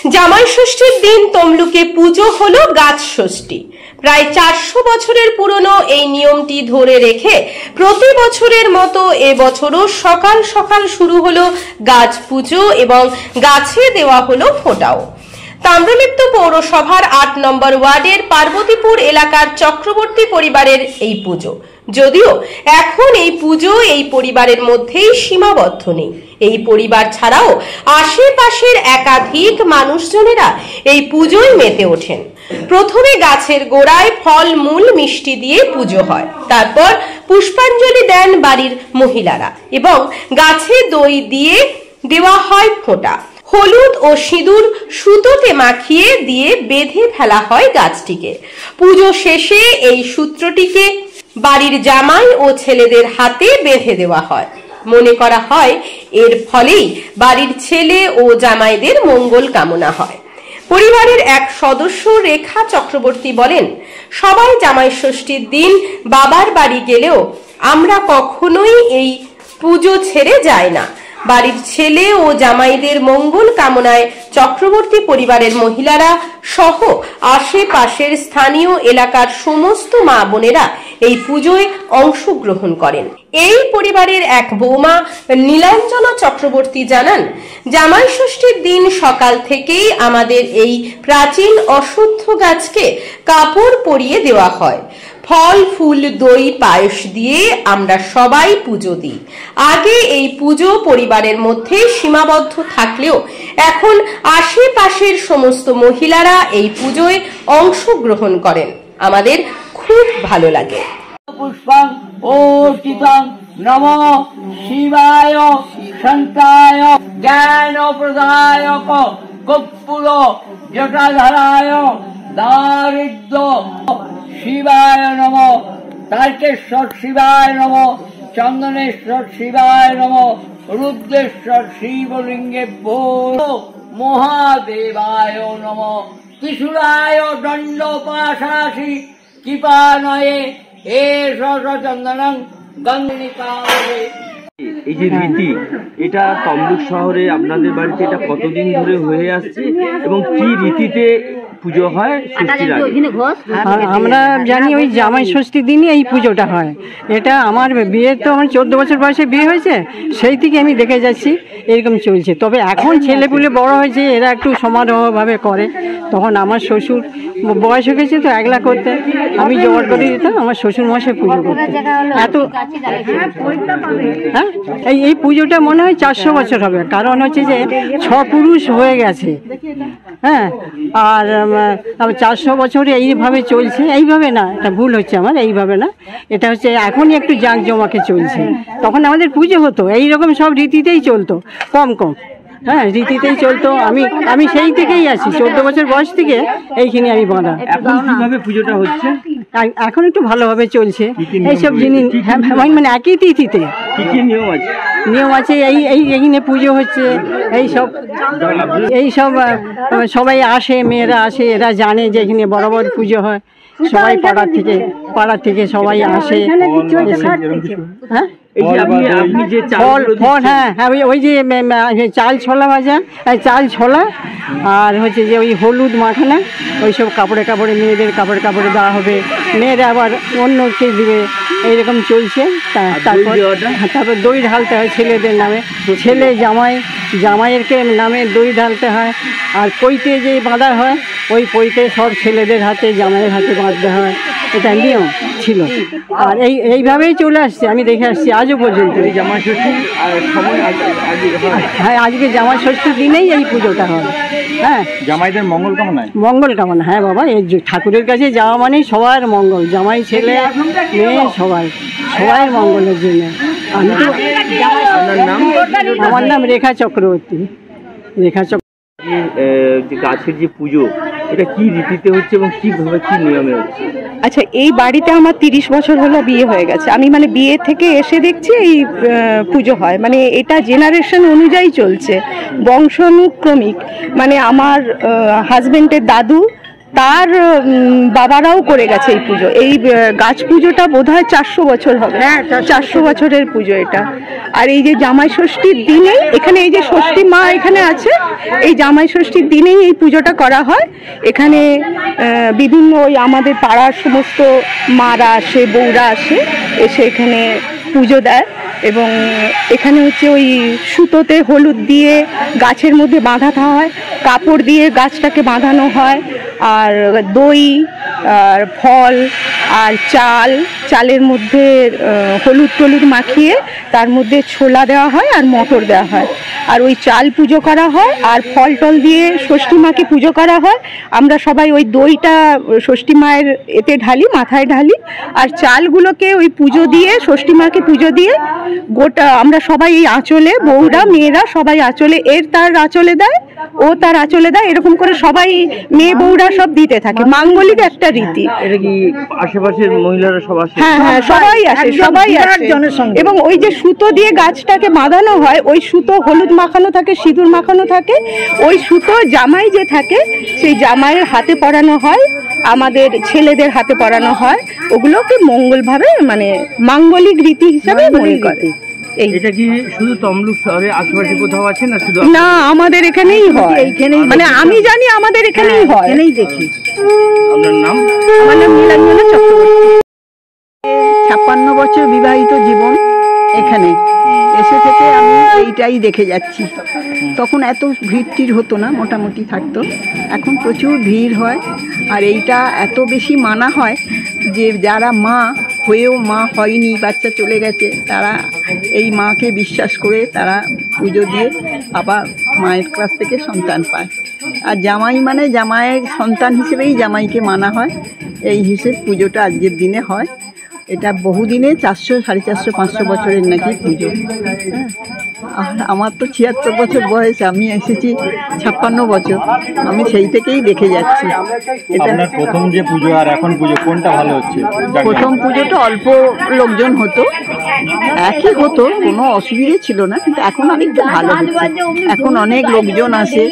জামাই ষষ্ঠীর দিন তমলুকে পুজো হলো গাছ ষষ্ঠী। প্রায় 400 বছরের পুরনো এই নিয়মটি ধরে রেখে প্রতি বছরের মতো এবছরও সকাল সকাল শুরু হলো গাছ পুজো এবং গাছে দেওয়া হলো ফোঁটাও। তাম্রলিপ্ত পৌরসভার 8 নম্বর ওয়ার্ডের পার্বতীপুর এলাকার চক্রবর্তী পরিবারের এই পুজো। যদিও এখন এই পুজো এই পরিবারের মধ্যেই সীমাবদ্ধ নেই, এই পরিবার ছাড়াও আশেপাশের একাধিক মানুষজনেরা এই পুজোয় মেতে ওঠেন। প্রথমে গাছের গোড়ায় ফল মূল মিষ্টি দিয়ে পুজো হয়, তারপর পুষ্পাঞ্জলি দেন বাড়ির মহিলারা এবং গাছে দই দিয়ে দেওয়া হয় ফোঁটা। হলুদ ও সিঁদুর সুতোতে মাখিয়ে দিয়ে বেঁধে ফেলা হয় গাছটিকে। পুজো শেষে এই সূত্রটিকে বাড়ির জামাই ও ছেলেদের হাতে বেঁধে দেওয়া হয়। মনে করা হয় এর ফলেই বাড়ির ছেলে ও জামাইদের মঙ্গল কামনা হয়। পরিবারের এক সদস্য রেখা চক্রবর্তী বলেন, সবাই জামাই ষষ্ঠীর দিন বাবার বাড়ি গেলেও আমরা কখনোই এই পুজো ছেড়ে যাই না। বাড়ির ছেলে ও জামাইদের মঙ্গল কামনায় চক্রবর্তী পরিবারের মহিলারা সহ আশেপাশের স্থানীয় এলাকার সমস্ত মা বোনেরা এই পুজোয় অংশগ্রহণ করেন। এই পরিবারের এক বৌমা নীলাঞ্জনা চক্রবর্তী জানান, জামাই ষষ্ঠীর দিন সকাল থেকেই আমাদের এই প্রাচীন অশ্বত্থ গাছকে কাপড় পরিয়ে দেওয়া হয়। ফল ফুল দই পায়েস দিয়ে আমরা সবাই পুজো দিই। আগে এই পুজো পরিবারের মধ্যে সীমাবদ্ধ থাকলেও এখন আশেপাশের সমস্ত মহিলারা এই পুজোয় অংশগ্রহণ করেন। আমাদের খুব ভালো লাগে। পুষ্পং অর্চিতং নমঃ শিবায় শান্তায় জ্ঞান প্রদায়ক কর্পূর জটাধারায় দারিদ্র শিবায় নমঃ তারকেশ্বর শিবায় নমঃ চন্দনেশ্বর শিবায় নমঃ রুদ্রেশ্বর শিবলিঙ্গে মহাদেবায় নমঃ ত্রিশূলায় দণ্ড পাশাসি কৃপানয়ে হে চন্দনং গঙ্গিকারে। এই যে রীতি, এটা তমলুক শহরে আপনাদের বাড়িতে এটা কতদিন ধরে হয়ে আসছে এবং কি রীতিতে পুজো হয় ষষ্ঠীর আগে? আমরা জানি ওই জামাই ষষ্ঠীর দিনই এই পুজোটা হয়। এটা আমার বিয়ে তো আমার 14 বছর বয়সে বিয়ে হয়েছে, সেই থেকে আমি দেখে যাচ্ছি এরকম চলছে। তবে এখন ছেলেপুলে বড় হয়েছে, এরা একটু সমারোহভাবে করে। তখন আমার শ্বশুর বয়স হয়ে গেছে তো একলা করতে, আমি জোগাড় করে দিতাম আমার শ্বশুর মশাই পুজো করতে। এত হ্যাঁ এই পুজোটা মনে হয় 400 বছর হবে, কারণ হচ্ছে যে 6 পুরুষ হয়ে গেছে। হ্যাঁ, আর 400 বছরে এইভাবে চলছে। এইভাবে না, এটা ভুল হচ্ছে আমার, এইভাবে না, এটা হচ্ছে এখনই একটু জাঁকজমাকে চলছে। তখন আমাদের পুজো হতো এইরকম সব রীতিতেই চলতো, কম কম হ্যাঁ রীতিতেই চলতো। আমি সেই থেকেই আছি, 14 বছর বয়স থেকে এইখানে আমি বাঁধা। এখন কিভাবে পুজোটা হচ্ছে? এখন একটু ভালোভাবে চলছে এইসব জিনিস, মানে একই তিথিতে কি কি নিয়ম আছে? নিয়ম আছে এইখানে পুজো হচ্ছে, এইসব সবাই আসে, মেয়েরা আসে, এরা জানে যে এখানে বরাবর পুজো হয়। সবাই পাড়ার থেকে সবাই আসে। হ্যাঁ ফল, হ্যাঁ হ্যাঁ ওই যে চাল ছোলা ভাজা, চাল ছোলা, আর হচ্ছে যে ওই হলুদ মাখানা, ওই সব কাপড়ে মেয়েদের কাপড়ে দেওয়া হবে, মেয়েরা আবার অন্যকে দিবে, এইরকম চলছে। তারপর দই ঢালতে হয় ছেলেদের নামে, ছেলে জামাইয়ের নামে দই ঢালতে হয়। আর পৈতে যে বাঁধা হয়, ওই পৈতে সব ছেলেদের হাতে জামাইয়ের হাতে বাঁধতে হয়, এটা নিয়ম ছিল। আর এইভাবেই চলে আসছে, আমি দেখে আসছি আজও পর্যন্ত। হ্যাঁ, আজকে জামাই ষষ্ঠীর দিনেই এই পুজোটা হয়। হ্যাঁ, জামাইদের মঙ্গল কামনা। হ্যাঁ বাবা, এই ঠাকুরের কাছে যাওয়া মানেই সবার মঙ্গল, জামাই ছেলে মেয়ে সবাই মঙ্গলের জন্য। আমার নাম রেখা চক্রবর্তী। গাছের যে পুজো, এটা কি রীতিতে হচ্ছে এবং কিভাবে কি নিয়মে হচ্ছে? আচ্ছা, এই বাড়িতে আমার 30 বছর হলো বিয়ে হয়ে গেছে। আমি মানে বিয়ে থেকে এসে দেখছি এই পুজো হয়, মানে এটা জেনারেশন অনুযায়ী চলছে, বংশানুক্রমিক। মানে আমার হাজবেন্ডের দাদু তার বাবারাও করে গেছে এই পুজো। এই গাছ পুজোটা বোধহয় 400 বছর হবে। হ্যাঁ, 400 বছরের পুজো এটা। আর এই যে জামাই ষষ্ঠীর দিনে এখানে এই যে ষষ্ঠী মা এখানে আছে, এই জামাই ষষ্ঠীর দিনেই এই পুজোটা করা হয়। এখানে বিভিন্ন ওই আমাদের পাড়ার সমস্ত মারা আসে, বউরা আসে, এসে এখানে পুজো দেয়। এবং এখানে হচ্ছে ওই সুতোতে হলুদ দিয়ে গাছের মধ্যে বাঁধাতে হয়, কাপড় দিয়ে গাছটাকে বাঁধানো হয়, আর দই আর ফল আর চালের মধ্যে হলুদ টলুদ মাখিয়ে তার মধ্যে ছোলা দেওয়া হয় আর মটর দেওয়া হয়, আর ওই চাল পুজো করা হয়, আর ফল টল দিয়ে ষষ্ঠী মাকে পুজো করা হয়। আমরা সবাই ওই দইটা ষষ্ঠী মায়ের এতে ঢালি, মাথায় ঢালি, আর চালগুলোকে ওই পুজো দিয়ে ষষ্ঠী মাকে পুজো দিয়ে গোটা আমরা সবাই এই আঁচলে, বউরা মেয়েরা সবাই আঁচলে, তার আঁচলে দেয়, ও তার আঁচলে দেয়, এরকম করে সবাই মেয়ে বউরা সব দিতে থাকে। মাঙ্গলিক একটা রীতি। এটা কি আশেপাশের মহিলারা সব আসে? হ্যাঁ হ্যাঁ, সবাই আসে, সবাই আসে। এবং ওই যে সুতো দিয়ে গাছটাকে বাঁধানো হয়, ওই সুতো হলুদ মাখানো থাকে, সিঁদুর মাখানো থাকে, ওই সুতো জামাই যে থাকে সেই জামাইয়ের হাতে পরানো হয়, আমাদের ছেলেদের হাতে পরানো হয়। ওগুলোকে মঙ্গলভাবে মানে মাঙ্গলিক রীতি হিসাবে মনে করে। এটা কি শুধু তমলুক শহরে আশেপাশে কোথাও আছে না শুধু? না, আমাদের এখানেই হয়, মানে আমি জানি আমাদের এখানেই হয়, এখানেই দেখি। আপনার নাম? আমার নাম নীলাঞ্জনা চক্রবর্তী। 56 বছর বিবাহিত জীবন, এখানে এসে থেকে আমি এইটাই দেখে যাচ্ছি। তখন এত ভিড় হতো না, মোটামুটি থাকতো, এখন প্রচুর ভিড় হয়। আর এইটা এত বেশি মানা হয় যে যারা মা হয়েও মা হয়নি, বাচ্চা চলে গেছে, তারা এই মাকে বিশ্বাস করে তারা পুজো দিয়ে আবার মায়ের কাছ থেকে সন্তান পায়। আর জামাই মানে জামাইয়ের সন্তান হিসেবেই জামাইকে মানা হয়। এই হিসেব পুজোটা আজকের দিনে হয়। এটা বহুদিনে 400, 450, 500 বছরের নাকি পুজো। আর আমার তো 76 বছর বয়স, আমি এসেছি 56 বছর, আমি সেই থেকেই দেখে যাচ্ছি। এটা প্রথম যে পুজো আর এখন পুজো কোনটা ভালো হচ্ছে? প্রথম পুজোটা অল্প লোকজন হতো, একই হতো, কোনো অসুবিধে ছিল না, কিন্তু এখন অনেকটা ভালো হচ্ছে। এখন অনেক লোকজন আসে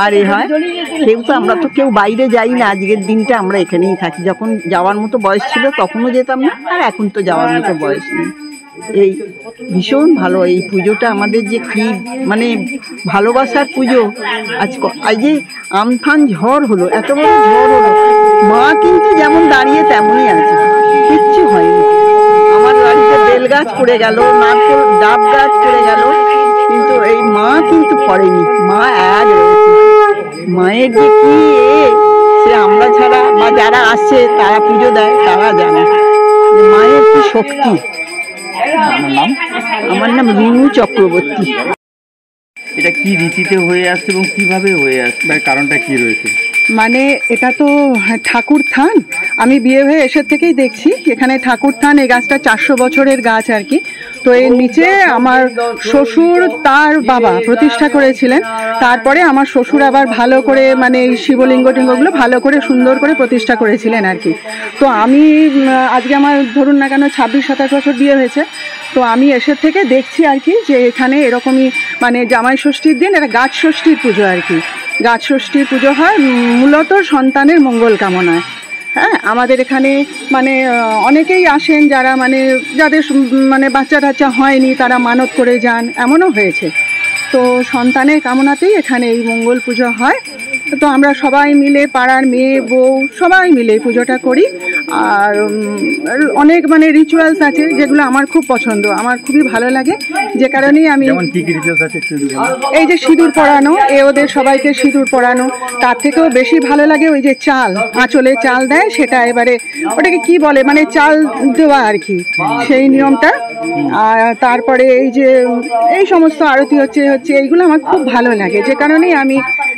আর এ হয়। আমরা তো কেউ বাইরে যাই না, আজকের দিনটা আমরা এখানেই থাকি। যখন যাওয়ার মতো বয়স ছিল তখনও যেতাম না, আর এখন তো যাওয়ার মতো বয়স নেই। এই ভীষণ ভালো এই পুজোটা আমাদের, যে কি মানে ভালোবাসার পুজো। আজ যে আমফান ঝড় হলো, এত বড় ঝড় হলো, মা কিন্তু যেমন দাঁড়িয়ে তেমনই আছে, কিচ্ছু হয়নি। আমার বাড়িতে বেল গাছ পড়ে গেল, নারকেল ডাব গাছ পড়ে গেল, কিন্তু এই মা কিন্তু পড়েনি, মা এক রয়েছে। মায়ের যে কি সে আমরা ছাড়া বা যারা আসছে তারা পুজো দেয় তারা জানে মায়ের কি শক্তি। আমার নাম রুনু চক্রবর্তী। এটা কি রীতিতে হয়ে আসছে এবং কিভাবে হয়ে আসছে, কারণটা কি রয়েছে? মানে এটা তো ঠাকুর থান, আমি বিয়ে হয়ে এসে থেকেই দেখছি এখানে ঠাকুর থান। এই গাছটা 400 বছরের গাছ আর কি। তো এর নিচে আমার শ্বশুর তার বাবা প্রতিষ্ঠা করেছিলেন, তারপরে আমার শ্বশুর আবার ভালো করে মানে এই শিবলিঙ্গ টিঙ্গগুলো ভালো করে সুন্দর করে প্রতিষ্ঠা করেছিলেন আর কি। তো আমি আজকে আমার ধরুন না কেন 26-27 বছর বিয়ে হয়েছে, তো আমি এসে থেকে দেখছি আর কি যে এখানে এরকমই মানে জামাই ষষ্ঠীর দিন এটা গাছ ষষ্ঠীর পুজো আর কি। গাছ ষষ্ঠীর পুজো হয় মূলত সন্তানের মঙ্গল কামনায়। হ্যাঁ, আমাদের এখানে মানে অনেকেই আসেন যারা মানে যাদের মানে বাচ্চা টাচ্চা হয়নি, তারা মানত করে যান, এমনও হয়েছে। তো সন্তানের কামনাতেই এখানে এই মঙ্গল পুজো হয়। তো আমরা সবাই মিলে পাড়ার মেয়ে বউ সবাই মিলে পুজোটা করি। আর অনেক মানে রিচুয়ালস আছে যেগুলো আমার খুব পছন্দ, আমার খুবই ভালো লাগে, যে কারণেই আমি এই যে সিঁদুর পরানো, ওদের সবাইকে সিঁদুর পরানো, তার থেকেও বেশি ভালো লাগে ওই যে চাল, আঁচলে চাল দেয়, সেটা এবারে ওটাকে কি বলে মানে চাল দেওয়া আর কি, সেই নিয়মটা। আর তারপরে এই যে এই সমস্ত আরতি হচ্ছে এইগুলো আমার খুব ভালো লাগে, যে কারণেই আমি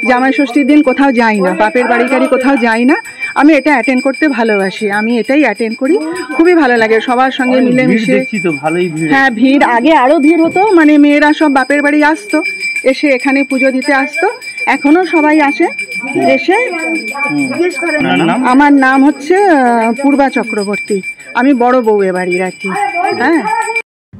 জামাই ষষ্ঠীর দিন কোথাও যাই না, বাপের বাড়ি গাড়ি কোথাও যাই না, আমি এটা অ্যাটেন্ড করতে ভালোবাসি, আমি এটাই অ্যাটেন্ড করি, খুবই ভালো লাগে সবার সঙ্গে মিলেমিশে। হ্যাঁ, ভিড় আগে আরো ভিড় হতো, মানে মেয়েরা সব বাপের বাড়ি আসতো, এসে এখানে পুজো দিতে আসতো, এখনো সবাই আসে এসে। আমার নাম হচ্ছে পূর্বা চক্রবর্তী, আমি বড় বউ এ বাড়ির আর কি। হ্যাঁ।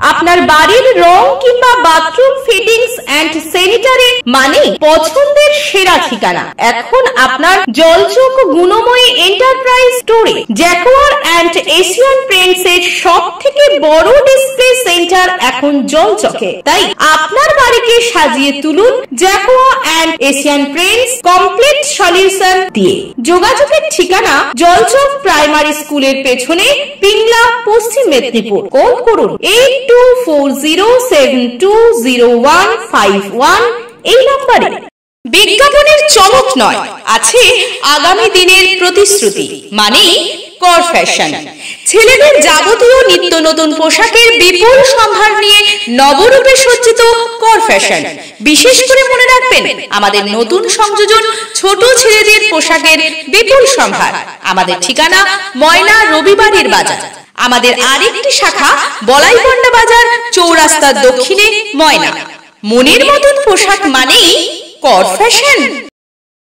আপনার বাড়ির রং কিংবা বাথরুম ফিটিংস এন্ড স্যানিটারি মানে পছন্দের সেরা ঠিকানা এখন আপনার জলচক গুণময়ী এন্টারপ্রাইজ স্টোরে জ্যাকোয়ার এন্ড এশিয়ান পেইন্টস এর সবথেকে বড় ডিসপ্লে সেন্টার এখন জলচকে। তাই আপনার বাড়িকে সাজিয়ে তুলুন Jaquar and Asian Paints complete solution দিয়ে। যোগাযোগের ঠিকানা জলচক প্রাইমারি স্কুলের পেছনে, পিংলা, পশ্চিম মেদিনীপুর। কল করুন 8240720151 এই নম্বরে। বিজ্ঞাপনের চমক নয়, আছে আগামী দিনের প্রতিশ্রুতি, মানে কর ফ্যাশন। ছেলেদের যাবতীয় নিত্য নতুন পোশাকের বিপুল সম্ভার নিয়ে নবরূপে সজ্জিত কর ফ্যাশন। বিশেষ করে মনে রাখবেন, আমাদের নতুন সংযোজন ছোট ছেলেদের পোশাকের বিপুল সম্ভার। আমাদের ঠিকানা ময়না রবিবারের বাজার। আমাদের আরেকটি শাখা বলাইপন্ডা বাজার, চৌরাস্তার দক্ষিণে, ময়না। মনের মতন পোশাক মানেই কর ফ্যাশন।